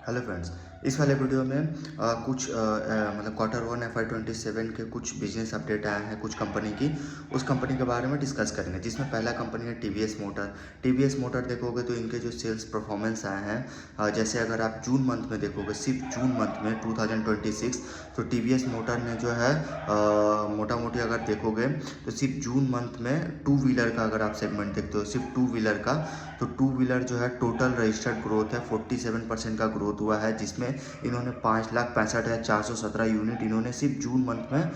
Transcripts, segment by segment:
Hello friends, इस वाले video में कुछ मतलब Q1 FY27 के कुछ बिजनेस अपडेट आए हैं कुछ कंपनी की। उस कंपनी के बारे में डिस्कस करेंगे, जिसमें पहला कंपनी है टीवीएस मोटर। टीवीएस मोटर देखोगे तो इनके जो सेल्स परफॉर्मेंस आए हैं, जैसे अगर आप जून मंथ में देखोगे, सिर्फ जून मंथ में 2026, तो टीवीएस मोटर ने जो है मोटा मोटी अगर देखोगे तो सिर्फ जून मंथ में टू व्हीलर का अगर आप सेगमेंट देखते हो, सिर्फ टू व्हीलर का, तो टू व्हीलर जो है टोटल रजिस्टर्ड ग्रोथ है 47% का ग्रोथ हुआ है, जिसमें इन्होंने 5,65,417 यूनिट इन्होंने सिर्फ जून मंथ में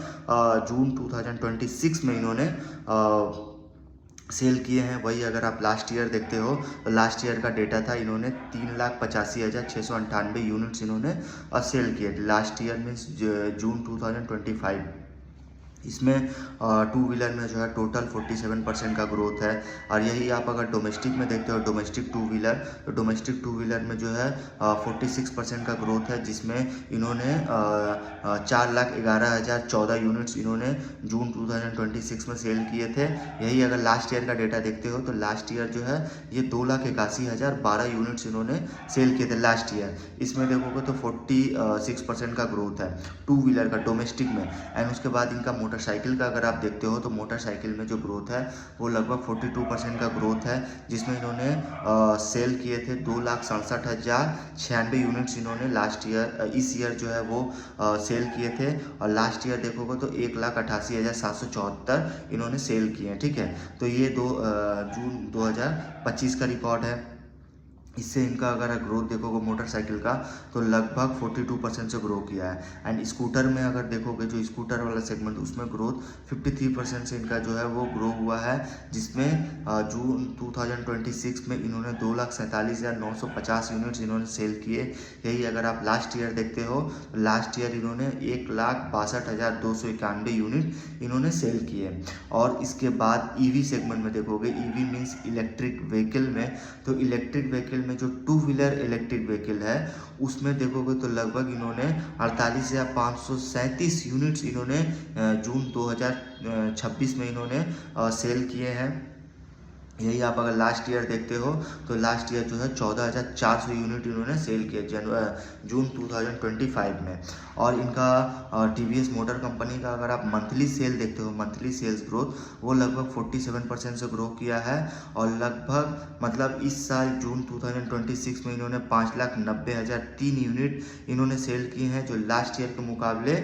जून 2026 में इन्होंने सेल किए हैं। वही अगर आप लास्ट ईयर देखते हो तो लास्ट ईयर का डेटा था, इन्होंने 3,85,698 यूनिट्स इन्होंने सेल किए लास्ट ईयर मीन्स जून 2025। इसमें टू व्हीलर में जो है टोटल 47% का ग्रोथ है। और यही आप अगर डोमेस्टिक में देखते हो, डोमेस्टिक टू व्हीलर, तो डोमेस्टिक टू व्हीलर में जो है 46% का ग्रोथ है, जिसमें इन्होंने 4,11,014 यूनिट्स इन्होंने जून 2026 में सेल किए थे। यही अगर लास्ट ईयर का डेटा देखते हो तो लास्ट ईयर जो है ये 2,81,012 यूनिट्स इन्होंने सेल किए थे लास्ट ईयर। इसमें देखोगे तो 46% का ग्रोथ है टू व्हीलर का डोमेस्टिक में। एंड उसके बाद इनका मोटरसाइकिल का अगर आप देखते हो तो मोटरसाइकिल में जो ग्रोथ है वो लगभग 42% का ग्रोथ है, जिसमें इन्होंने सेल किए थे 2,67,096 यूनिट्स इन्होंने लास्ट ईयर इस ईयर जो है वो सेल किए थे। और लास्ट ईयर देखोगे तो 1,88,774 इन्होंने सेल किए हैं। ठीक है, तो ये जून 2025 का रिकॉर्ड है। इससे इनका अगर ग्रोथ देखोगे मोटरसाइकिल का तो लगभग 42% से ग्रो किया है। एंड स्कूटर में अगर देखोगे, जो स्कूटर वाला सेगमेंट, उसमें ग्रोथ 53% से इनका जो है वो ग्रो हुआ है, जिसमें जून 2026 में इन्होंने 2,47,950 यूनिट्स इन्होंने सेल किए। यही अगर आप लास्ट ईयर देखते हो तो लास्ट ईयर इन्होंने 1,62,291 यूनिट इन्होंने सेल किए। और इसके बाद ईवी सेगमेंट में देखोगे, ईवी मीन्स इलेक्ट्रिक व्हीकल में, तो इलेक्ट्रिक व्हीकल में जो टू व्हीलर इलेक्ट्रिक व्हीकल है उसमें देखोगे तो लगभग इन्होंने 48,537 यूनिट्स इन्होंने जून 2026 में इन्होंने सेल किए हैं। यही आप अगर लास्ट ईयर देखते हो तो लास्ट ईयर जो है 14,400 यूनिट इन्होंने सेल किए जून 2025 में। और इनका टीवीएस मोटर कंपनी का अगर आप मंथली सेल देखते हो, मंथली सेल्स ग्रोथ वो लगभग 47% से ग्रो किया है। और लगभग मतलब इस साल जून 2026 में इन्होंने 5,90,003 यूनिट इन्होंने सेल किए हैं, जो लास्ट ईयर के मुकाबले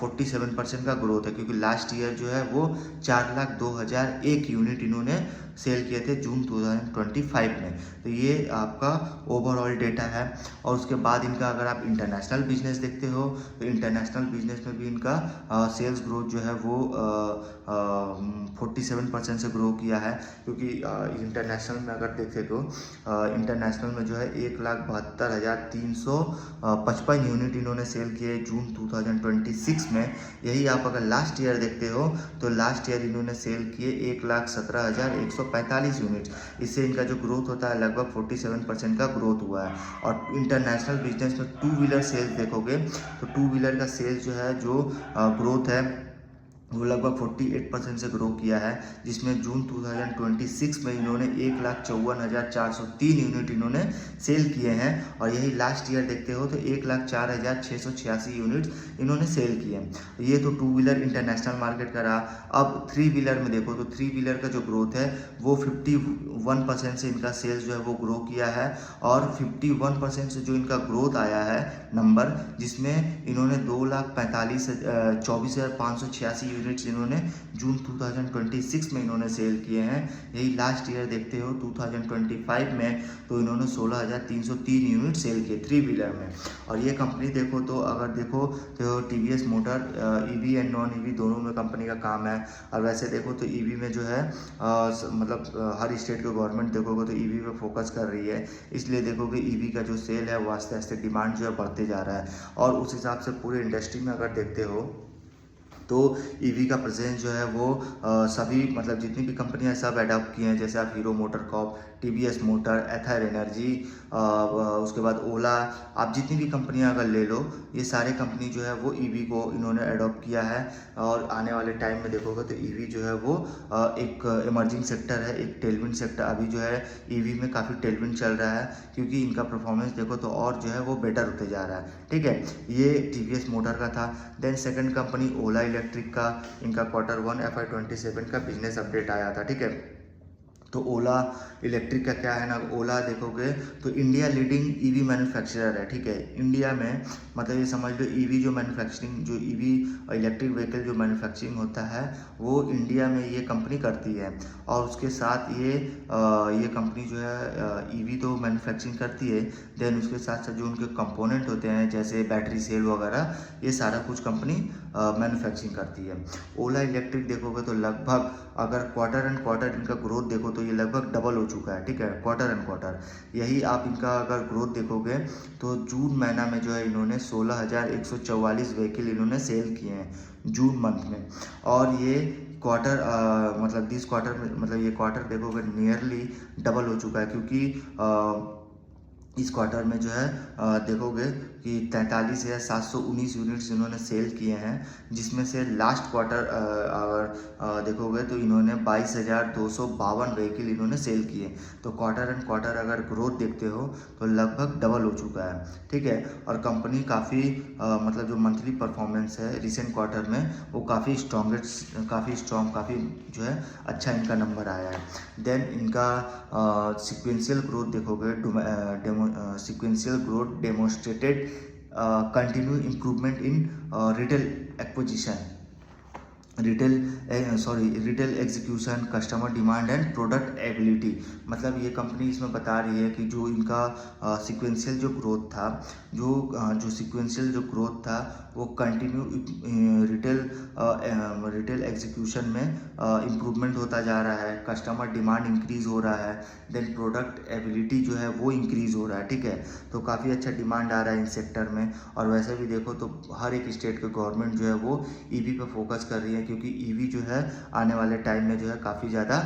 47% का ग्रोथ है, क्योंकि लास्ट ईयर जो है वो 4,02,001 यूनिट इन्होंने सेल किए थे जून 2025 में। तो ये आपका ओवरऑल डेटा है। और उसके बाद इनका अगर आप इंटरनेशनल बिजनेस देखते हो तो इंटरनेशनल बिजनेस में भी इनका सेल्स ग्रोथ जो है वो 47% से ग्रो किया है, क्योंकि इंटरनेशनल में अगर देखें तो इंटरनेशनल में जो है 1,72,355 यूनिट इन्होंने सेल किए जून 2026 में। यही आप अगर लास्ट ईयर देखते हो तो लास्ट ईयर इन्होंने सेल किए 1,17,145 यूनिट्स। इससे इनका जो ग्रोथ होता है लगभग 47% का ग्रोथ हुआ है। और इंटरनेशनल बिजनेस में टू व्हीलर सेल्स देखोगे तो टू व्हीलर का सेल्स जो है जो ग्रोथ है वो लगभग 48% से ग्रो किया है, जिसमें जून 2026 में इन्होंने 1,54,403 यूनिट इन्होंने सेल किए हैं। और यही लास्ट ईयर देखते हो तो 1,04,686 यूनिट इन्होंने सेल किए हैं। ये तो टू व्हीलर इंटरनेशनल मार्केट का रहा। अब थ्री व्हीलर में देखो तो थ्री व्हीलर का जो ग्रोथ है वो 51% से इनका सेल्स जो है वो ग्रो किया है। और 51% से जो इनका ग्रोथ आया है नंबर, जिसमें इन्होंने 2,24,586 यूनिट्स इन्होंने जून 2026 में इन्होंने सेल किए हैं। यही लास्ट ईयर देखते हो 2025 में तो इन्होंने 16,303 यूनिट सेल किए थ्री व्हीलर में। और ये कंपनी देखो तो अगर देखो तो TVS motor EV and non EV दोनों में कंपनी का काम है। और वैसे देखो तो ईवी में जो है मतलब हर स्टेट के गवर्नमेंट देखोगे तो ईवी पे फोकस कर रही है, इसलिए देखोगे ईवी का जो सेल है वो आस्ते आस्ते डिमांड जो है बढ़ते जा रहा है। और उस हिसाब से पूरे इंडस्ट्री में अगर देखते हो तो ईवी का प्रेजेंस जो है वो सभी मतलब जितनी भी कंपनियां सब अडॉप्ट की हैं, जैसे आप हीरो मोटर कॉर्प, टीवीएस मोटर, एथर एनर्जी, उसके बाद ओला, आप जितनी भी कंपनियां अगर ले लो, ये सारे कंपनी जो है वो ईवी को इन्होंने अडॉप्ट किया है। और आने वाले टाइम में देखोगे तो ईवी जो है वो एक इमर्जिंग सेक्टर है, एक टेलविंड सेक्टर। अभी जो है ईवी में काफ़ी टेलविंड चल रहा है, क्योंकि इनका परफॉर्मेंस देखो तो और जो है वो बेटर होते जा रहा है। ठीक है, ये टीवीएस मोटर का था। देन सेकंड कंपनी ओला इलेक्ट्रिक का, इनका Q1 FY27 का बिजनेस अपडेट आया था। ठीक है, तो ओला इलेक्ट्रिक का क्या है ना, ओला देखोगे तो इंडिया लीडिंग ईवी मैन्युफैक्चरर है। ठीक है, इंडिया में मतलब ये समझ लो ईवी जो मैन्युफैक्चरिंग, जो ईवी इलेक्ट्रिक व्हीकल जो मैन्युफैक्चरिंग होता है वो इंडिया में ये कंपनी करती है। और उसके साथ ये कंपनी जो है ईवी तो मैन्युफैक्चरिंग करती है, देन उसके साथ साथ जो उनके कंपोनेंट होते हैं जैसे बैटरी सेल वगैरह, ये सारा कुछ कंपनी मैन्युफैक्चरिंग करती है। ओला इलेक्ट्रिक देखोगे तो लगभग अगर क्वार्टर एंड क्वार्टर इनका ग्रोथ देखो तो ये लगभग डबल हो चुका है। ठीक है, क्वार्टर एंड क्वार्टर यही आप इनका अगर ग्रोथ देखोगे तो जून महीना में जो है इन्होंने 16,144 व्हीकल इन्होंने सेल किए हैं जून मंथ में। और ये क्वार्टर मतलब दिस क्वार्टर में मतलब ये क्वार्टर देखोगे नियरली डबल हो चुका है, क्योंकि इस क्वार्टर में जो है देखोगे कि 43,719 यूनिट्स इन्होंने सेल किए हैं, जिसमें से लास्ट क्वार्टर अगर देखोगे तो इन्होंने 22,252 व्हीकल इन्होंने सेल किए। तो क्वार्टर एंड क्वार्टर अगर ग्रोथ देखते हो तो लगभग डबल हो चुका है। ठीक है, और कंपनी काफ़ी मतलब जो मंथली परफॉर्मेंस है रिसेंट क्वार्टर में वो काफ़ी स्ट्रॉन्ग काफ़ी जो है अच्छा इनका नंबर आया है। देन इनका सिक्वेंशियल ग्रोथ देखोगे, sequential growth demonstrated continued improvement in retail execution, customer demand and product ability. मतलब ये कंपनी इसमें बता रही है कि जो इनका सिक्वेंशियल जो ग्रोथ था, जो सिक्वेंशियल जो ग्रोथ था वो कंटिन्यू रिटेल एग्जीक्यूशन में इम्प्रूवमेंट होता जा रहा है, कस्टमर डिमांड इंक्रीज हो रहा है, देन प्रोडक्ट एबिलिटी जो है वो इंक्रीज हो रहा है। ठीक है, तो काफ़ी अच्छा डिमांड आ रहा है इन सेक्टर में। और वैसे भी देखो तो हर एक स्टेट के गवर्नमेंट जो है वो ईवी पे फोकस कर रही है, क्योंकि ईवी जो है आने वाले टाइम में जो है काफ़ी ज़्यादा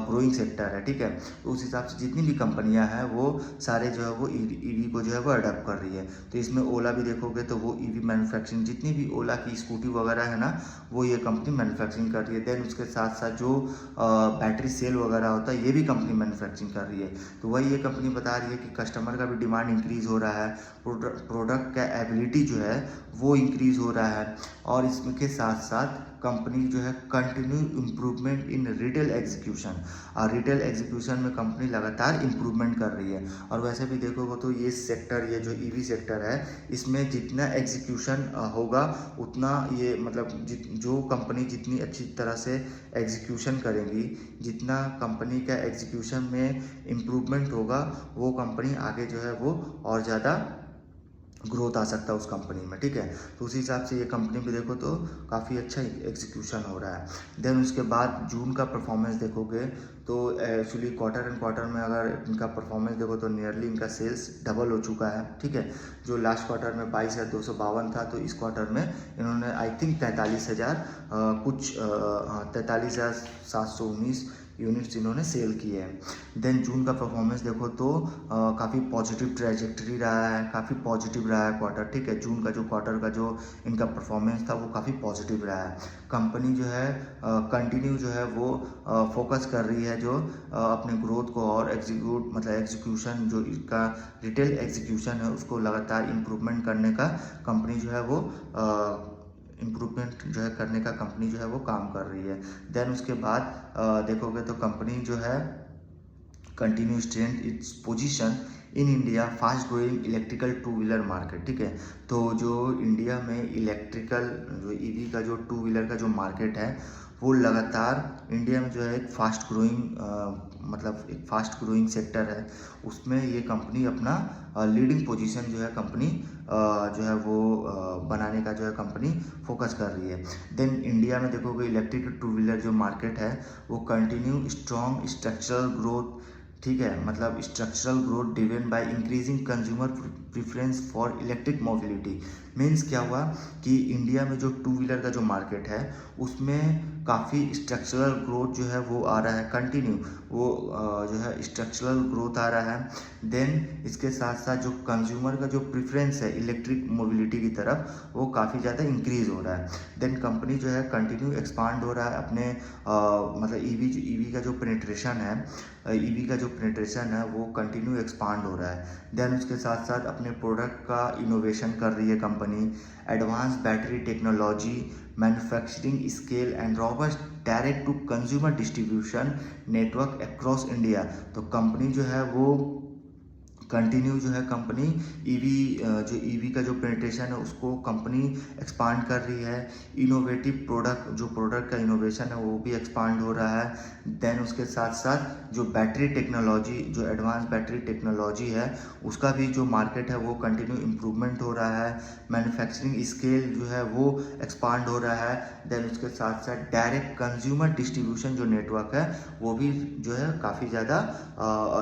ग्रोइंग सेक्टर है। ठीक है, तो उस हिसाब से जितनी भी कंपनियां हैं वो सारे जो है वो ईवी को जो है वो अडॉप्ट कर रही है। तो इसमें ओला भी देखोगे तो वो ईवी मैन्युफैक्चरिंग, जितनी भी ओला की स्कूटी वगैरह है ना वो ये कंपनी मैन्युफैक्चरिंग कर रही है। देन उसके साथ साथ जो बैटरी सेल वगैरह होता है ये भी कंपनी मैन्युफैक्चरिंग कर रही है। तो वही ये कंपनी बता रही है कि कस्टमर का भी डिमांड इंक्रीज हो रहा है, प्रोडक्ट का एबिलिटी जो है वो इंक्रीज हो रहा है, और इसमें के साथ साथ कंपनी जो है continue improvement in retail execution, और रिटेल एग्जीक्यूशन में कंपनी लगातार इम्प्रूवमेंट कर रही है। और वैसे भी देखोगे तो ये सेक्टर, ये जो ईवी सेक्टर है इसमें जितना एग्जीक्यूशन होगा उतना ये मतलब जो कंपनी जितनी अच्छी तरह से एग्जीक्यूशन करेंगी, जितना कंपनी का एग्जीक्यूशन में इम्प्रूवमेंट होगा वो कंपनी आगे जो है वो और ज़्यादा ग्रोथ आ सकता है उस कंपनी में। ठीक है, तो उसी हिसाब से ये कंपनी भी देखो तो काफ़ी अच्छा एग्जीक्यूशन हो रहा है। देन उसके बाद जून का परफॉर्मेंस देखोगे तो एक्चुअली क्वार्टर एंड क्वार्टर में अगर इनका परफॉर्मेंस देखो तो नियरली इनका सेल्स डबल हो चुका है। ठीक है, जो लास्ट क्वार्टर में 22,252 था तो इस क्वार्टर में इन्होंने आई थिंक 43,719 यूनिट्स इन्होंने सेल किए हैं। देन जून का परफॉर्मेंस देखो तो काफ़ी पॉजिटिव ट्रैजेक्टरी रहा है, काफ़ी पॉजिटिव रहा है क्वार्टर। ठीक है, जून का जो क्वार्टर का जो इनका परफॉर्मेंस था वो काफ़ी पॉजिटिव रहा है। कंपनी जो है कंटिन्यू जो है वो फोकस कर रही है जो अपने ग्रोथ को और एग्जीक्यूशन जो इसका रिटेल एग्जीक्यूशन है उसको लगातार इम्प्रूवमेंट करने का कंपनी जो है वो इम्प्रूवमेंट जो है करने का कंपनी जो है वो काम कर रही है। देन उसके बाद देखोगे तो कंपनी जो है continue strength it's position in India fast growing electrical two wheeler market. ठीक है, तो जो इंडिया में इलेक्ट्रिकल जो ईवी का जो टू व्हीलर का जो मार्केट है वो लगातार इंडिया में जो है एक फास्ट ग्रोइंग सेक्टर है, उसमें ये कंपनी अपना लीडिंग पोजीशन जो है कंपनी जो है वो बनाने का जो है कंपनी फोकस कर रही है। देन इंडिया में देखोगे इलेक्ट्रिक टू व्हीलर जो मार्केट है वो कंटिन्यू स्ट्रॉन्ग स्ट्रक्चरल ग्रोथ ठीक है, मतलब structural growth driven by increasing consumer preference for electric mobility. Means क्या हुआ कि इंडिया में जो टू व्हीलर का जो मार्केट है उसमें काफ़ी स्ट्रक्चरल ग्रोथ जो है वो आ रहा है, कंटिन्यू वो जो है स्ट्रक्चरल ग्रोथ आ रहा है। देन इसके साथ साथ जो कंज्यूमर का जो प्रेफरेंस है इलेक्ट्रिक मोबिलिटी की तरफ वो काफ़ी ज़्यादा इंक्रीज हो रहा है। देन कंपनी जो है कंटिन्यू एक्सपांड हो रहा है अपने मतलब ईवी का जो पेनिट्रेशन है, ईवी का जो पेनिट्रेशन है वो कंटिन्यू एक्सपांड हो रहा है। देन उसके साथ साथ अपने प्रोडक्ट का इनोवेशन कर रही है company, advance battery technology, manufacturing scale and robust direct to consumer distribution network across India. तो कंपनी जो है वो कंटिन्यू जो है कंपनी ईवी का जो पेनिट्रेशन है उसको कंपनी एक्सपांड कर रही है। इनोवेटिव जो प्रोडक्ट का इनोवेशन है वो भी एक्सपांड हो रहा है। देन उसके साथ साथ जो बैटरी टेक्नोलॉजी, जो एडवांस बैटरी टेक्नोलॉजी है उसका भी जो मार्केट है वो कंटिन्यू इम्प्रूवमेंट हो रहा है। मैन्युफैक्चरिंग स्केल जो है वो एक्सपांड हो रहा है। देन उसके साथ साथ डायरेक्ट कंज्यूमर डिस्ट्रीब्यूशन जो नेटवर्क है वो भी जो है काफ़ी ज़्यादा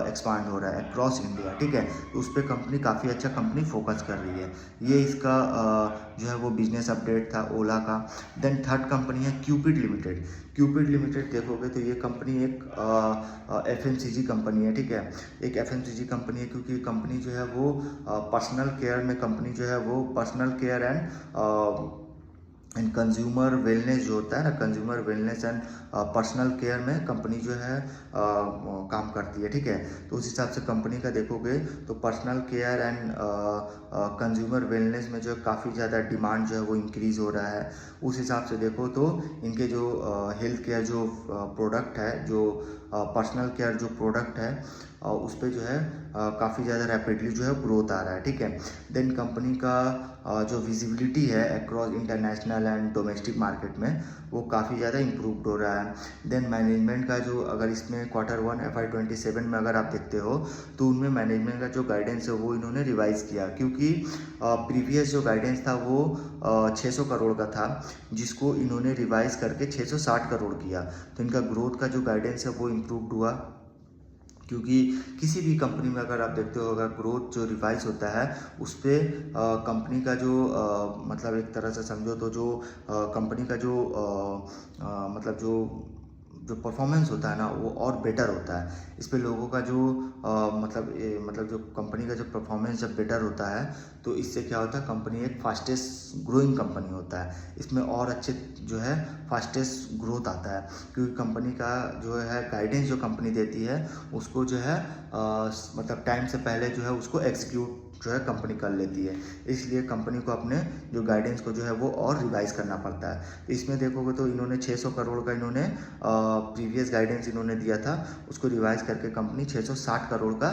एक्सपांड हो रहा है अक्रॉस इंडिया। ठीक है, तो उस पर कंपनी काफ़ी अच्छा कंपनी फोकस कर रही है। ये इसका जो है वो बिजनेस अपडेट था ओला का। देन थर्ड कंपनी है क्यूपिड लिमिटेड। क्यूपिड लिमिटेड देखोगे तो ये कंपनी एक FMCG कंपनी है। ठीक है, एक FMCG कंपनी है क्योंकि कंपनी जो है वो पर्सनल केयर में कंपनी जो है वो personal care and consumer wellness जो होता है ना, consumer wellness and personal care में कंपनी जो है काम करती है। ठीक है, तो उस हिसाब से कंपनी का देखोगे तो personal care and consumer wellness में जो काफ़ी ज़्यादा डिमांड जो है वो इंक्रीज़ हो रहा है। उस हिसाब से देखो तो इनके जो हेल्थ केयर जो प्रोडक्ट है, जो पर्सनल केयर जो प्रोडक्ट है उस पर जो है काफ़ी ज़्यादा रैपिडली जो है ग्रोथ आ रहा है। ठीक है, देन कंपनी का जो विजिबिलिटी है across international and domestic market में वो काफ़ी ज़्यादा इम्प्रूव्ड हो रहा है। देन मैनेजमेंट का जो, अगर इसमें Q1 FY27 में अगर आप देखते हो तो उनमें मैनेजमेंट का जो गाइडेंस है वो इन्होंने रिवाइज़ किया, क्योंकि प्रीवियस जो गाइडेंस था वो 600 करोड़ का था, जिसको इन्होंने रिवाइज़ करके 660 करोड़ किया। तो इनका ग्रोथ का जो गाइडेंस है वो इम्प्रूव्ड हुआ, क्योंकि किसी भी कंपनी में अगर आप देखते हो अगर ग्रोथ जो रिवाइज होता है उस पर कंपनी का जो मतलब एक तरह से समझो तो जो कंपनी का जो मतलब जो परफॉर्मेंस होता है ना वो और बेटर होता है। इस पे लोगों का जो मतलब जो कंपनी का जो परफॉर्मेंस जब बेटर होता है तो इससे क्या होता है, कंपनी एक फास्टेस्ट ग्रोइंग कंपनी होता है, इसमें और अच्छे जो है फास्टेस्ट ग्रोथ आता है, क्योंकि कंपनी का जो है गाइडेंस जो कंपनी देती है उसको जो है मतलब टाइम से पहले जो है उसको एग्जीक्यूट जो है कंपनी कर लेती है। इसलिए कंपनी को अपने जो गाइडेंस को जो है वो और रिवाइज करना पड़ता है। इसमें देखोगे तो इन्होंने 600 करोड़ का इन्होंने प्रीवियस गाइडेंस इन्होंने दिया था, उसको रिवाइज करके कंपनी 660 करोड़ का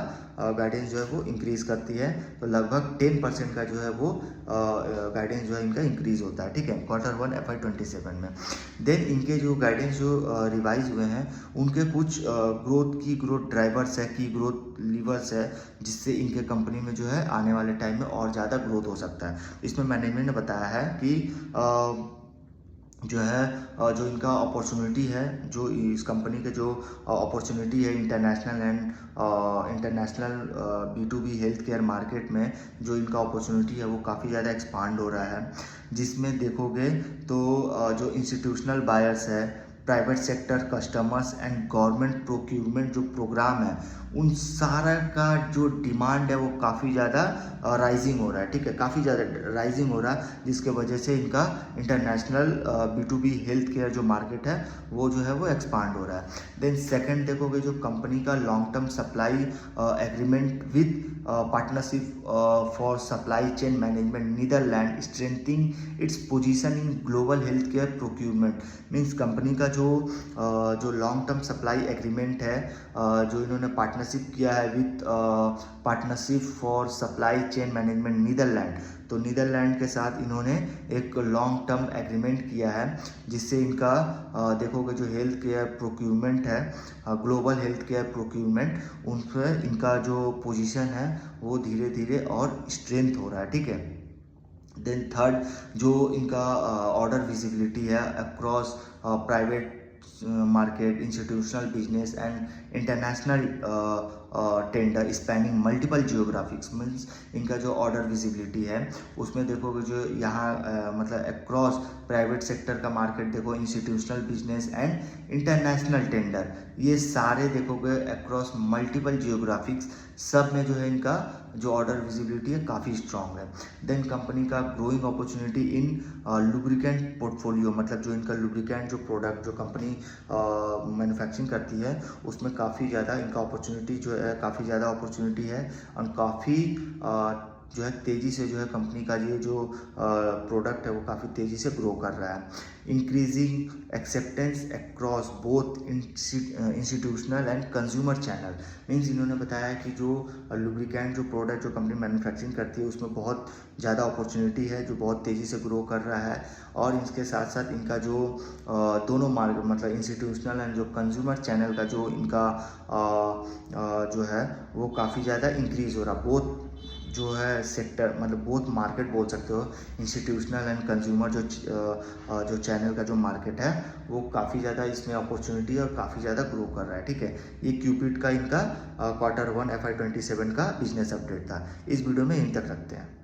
गाइडेंस जो है वो इंक्रीज करती है। तो लगभग 10% का जो है वो गाइडेंस जो है इनका इंक्रीज होता है। ठीक है, Q1 FY27 में। देन इनके जो गाइडेंस जो रिवाइज हुए हैं उनके कुछ ग्रोथ ड्राइवर्स है, की ग्रोथ लीवर्स है, जिससे इनके कंपनी में जो है आने वाले टाइम में और ज़्यादा ग्रोथ हो सकता है। इसमें मैनेजमेंट ने बताया है कि जो है जो इनका अपॉर्चुनिटी है, जो इस कंपनी के जो अपॉर्चुनिटी है international B2B health care market में जो इनका अपॉर्चुनिटी है वो काफ़ी ज़्यादा एक्सपांड हो रहा है, जिसमें देखोगे तो जो इंस्टीट्यूशनल बायर्स है, private sector customers and government procurement जो प्रोग्राम है उन सारा का जो डिमांड है वो काफ़ी ज़्यादा राइजिंग हो रहा है। ठीक है, काफ़ी ज़्यादा राइजिंग हो रहा है, जिसके वजह से इनका इंटरनेशनल B2B हेल्थ केयर जो मार्केट है वो जो है वो एक्सपांड हो रहा है। देन सेकंड देखोगे जो कंपनी का long term supply agreement with partnership for supply chain management Netherlands strengthening its position in global health care procurement. Means company का जो लॉन्ग टर्म सप्लाई एग्रीमेंट है जो इन्होंने पार्टनरशिप किया है with partnership for supply chain management Netherlands, तो Netherlands के साथ इन्होंने एक लॉन्ग टर्म एग्रीमेंट किया है, जिससे इनका देखोगे जो हेल्थ केयर प्रोक्यूरमेंट है, ग्लोबल हेल्थ केयर प्रोक्यूरमेंट, उन पर इनका जो पोजीशन है वो धीरे धीरे और स्ट्रेंथ हो रहा है। ठीक है, देन थर्ड जो इनका ऑर्डर विजिबिलिटी है across private market, institutional business and international tender spanning multiple geographics. Means इनका जो ऑर्डर विजिबिलिटी है उसमें देखोगे जो यहाँ मतलब अक्रॉस प्राइवेट सेक्टर का मार्केट देखो, institutional business and international tender, ये सारे देखोगे अक्रॉस मल्टीपल जियोग्राफिक्स, सब में जो है इनका जो ऑर्डर विजिबिलिटी है काफ़ी स्ट्रॉन्ग है। देन कंपनी का growing opportunity in lubricant portfolio, मतलब जो इनका लुब्रिकेंट जो प्रोडक्ट जो कंपनी मैन्युफैक्चरिंग करती है उसमें काफ़ी ज़्यादा इनका अपॉर्चुनिटी जो है, काफ़ी ज़्यादा अपॉर्चुनिटी है और काफ़ी जो है तेज़ी से जो है कंपनी का ये जो प्रोडक्ट है वो काफ़ी तेज़ी से ग्रो कर रहा है। Increasing acceptance across both institutional and consumer channel. Means इन्होंने बताया कि जो लुब्रिकेंट जो प्रोडक्ट जो कंपनी मैन्युफैक्चरिंग करती है उसमें बहुत ज़्यादा अपॉर्चुनिटी है जो बहुत तेज़ी से ग्रो कर रहा है, और इसके साथ साथ इनका जो दोनों मार्केट मतलब इंस्टीट्यूशनल एंड जो कंज्यूमर चैनल का जो इनका जो है वो काफ़ी ज़्यादा इंक्रीज हो रहा, बोथ जो है सेक्टर मतलब बोथ मार्केट बोल सकते हो, इंस्टीट्यूशनल एंड कंज्यूमर जो चैनल का जो मार्केट है वो काफ़ी ज़्यादा इसमें अपॉर्चुनिटी और काफ़ी ज़्यादा ग्रो कर रहा है। ठीक है, ये क्यूपिड का इनका Q1 FY27 का बिजनेस अपडेट था। इस वीडियो में इन तक रखते हैं।